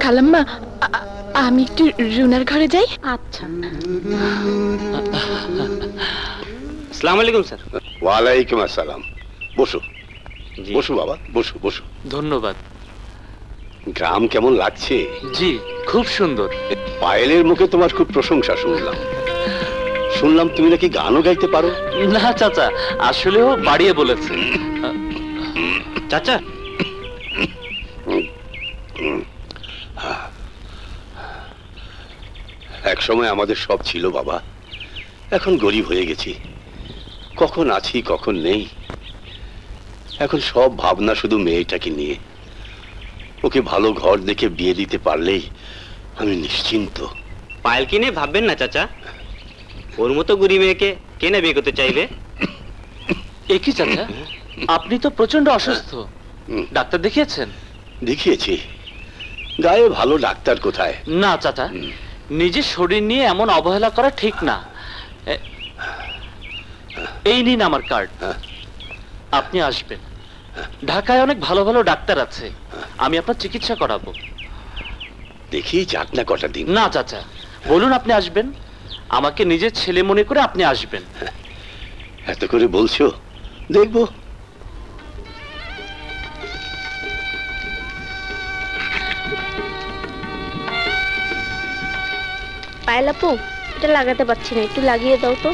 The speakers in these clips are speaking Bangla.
খালাম্মা, আমি একটু রুনার ঘরে যাই। আচ্ছা। আসসালামু আলাইকুম স্যার। ওয়ালাইকুম আসসালাম। বসো বসো বাবা, বসো বসো। ধন্যবাদ। গ্রাম কেমন লাগছে? জি, খুব সুন্দর। পায়েলের মুখে তোমার খুব প্রশংসা শুনলাম। শুনলাম তুমি নাকি গানও গাইতে পারো। না চাচা, আসলেও বাড়িয়ে বলেছে। চাচা, এক সময় আমাদের সব ছিল বাবা, এখন গরিব হয়ে গেছি। কখন আছি কখন নেই। এখন সব ভাবনা শুধু মেয়েটাকে নিয়ে। ওকে ভালো ঘর দেখে বিয়ে দিতে পারলেই আমি নিশ্চিন্ত। পায়েল কিনে ভাববেন না চাচা, ওর মতো গরিব মেয়েকে কে না বিয়ে করতে চাইবে? একই চাচা, আপনি তো প্রচন্ড অসুস্থ, ডাক্তার দেখিয়েছেন? দেখিয়েছি। গায়ে ভালো ডাক্তার কোথায়? না চাচা, নিজের শরীর নিয়ে এমন অবহেলা করা ঠিক না। এই নিন আমার কার্ড, আপনি আসবেন। ঢাকায় অনেক ভালো ভালো ডাক্তার আছে, আমি আপনার চিকিৎসা করাবো। দেখি যাক না কটা দিন। না চাচা, বলুন আপনি আসবেন, আমাকে নিজের ছেলে মনে করে আপনি আসবেন। এত করে বলছো, দেখবো। পায়েল আপু, এটা লাগাতে পারছি না, একটু লাগিয়ে দাও তো।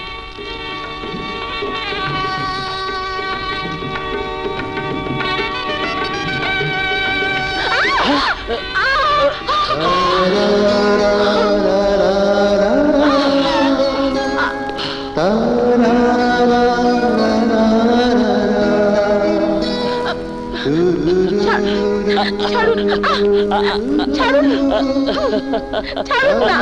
ছাড়ুন, ছাড়ুন, ছাড়ুন না।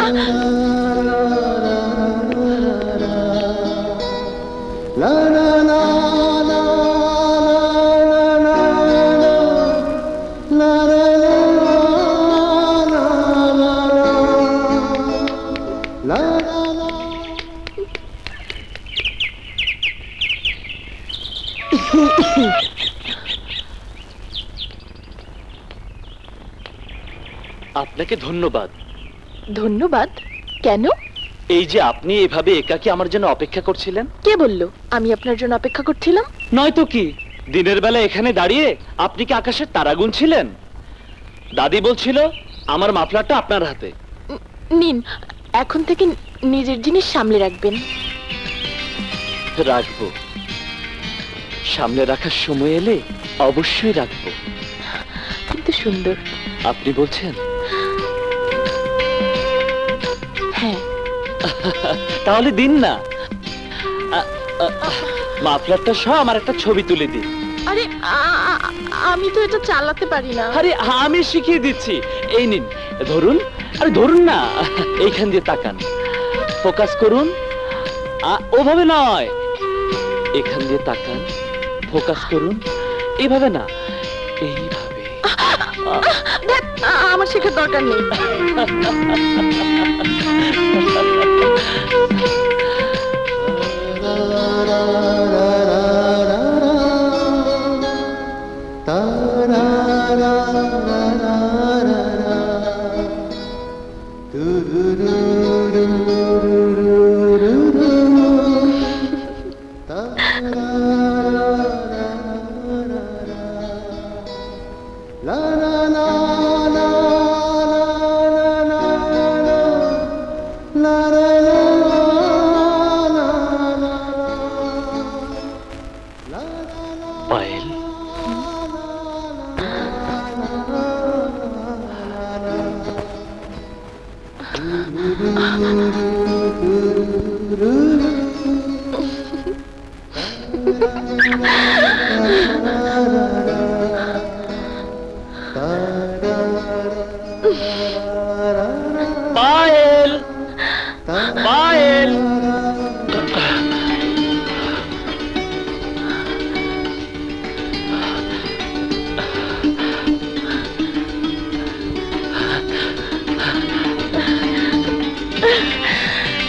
আপনাকে ধন্যবাদ। ধন্যবাদ? কেন? এই যে আপনি এভাবে একাকী আমার জন্য অপেক্ষা করছিলেন। কে বলল আমি আপনার জন্য অপেক্ষা করছিলাম? নয়তো কি, দিনের বেলা এখানে দাঁড়িয়ে আপনি কি আকাশের তারা গুনছিলেন? দাদি বলছিল আমার মাফলারটা আপনার হাতে। নিন, এখন থেকে নিজের জিনিস সামলে রাখবেন। রাখবো, সামনে রাখার সময় এলে অবশ্যই রাখবো। কিন্তু সুন্দর। আপনি বলছেন? হ্যাঁ। তাহলে দিন না, মাফলারটা সহ আমার একটা ছবি তুলে দিন। আরে আমি তো এটা চালাতে পারি না। আরে আমি শিখিয়ে দিচ্ছি, এই নিন ধরুন। আরে ধরুন না, এইখান দিয়ে তাকান, ফোকাস করুন। ওভাবে নয়, এখান দিয়ে তাকান, ফোকাস করুন। এইভাবে না, এইভাবে। আমার শেখার দরকার নেই। পায়েল, পায়েল, পায়েল।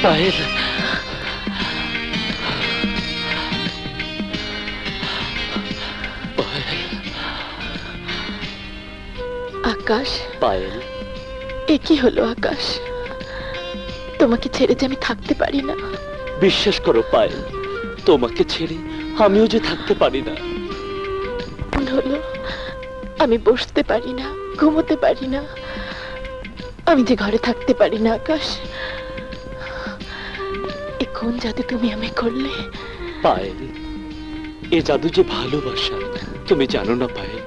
পায়েল, আকাশ, পায়েল, এ কি হলো আকাশ? তোমাকে ছেড়ে যে আমি থাকতে পারি না। বিশ্বাস করো পায়েল, তোমাকে ছেড়ে আমিও যে থাকতে পারি না। হলো, আমি বসতে পারি না, ঘুমোতে পারি না, আমি যে ঘরে থাকতে পারি না আকাশ। এ কোন জাদু তুমি আমি করলে? পায়েল, এ জাদু যে ভালোবাসা, তুমি জানো না পায়েল?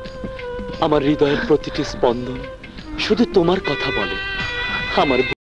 আমার হৃদয়ের প্রতিটি স্পন্দন শুধু তোমার কথা বলে। আমার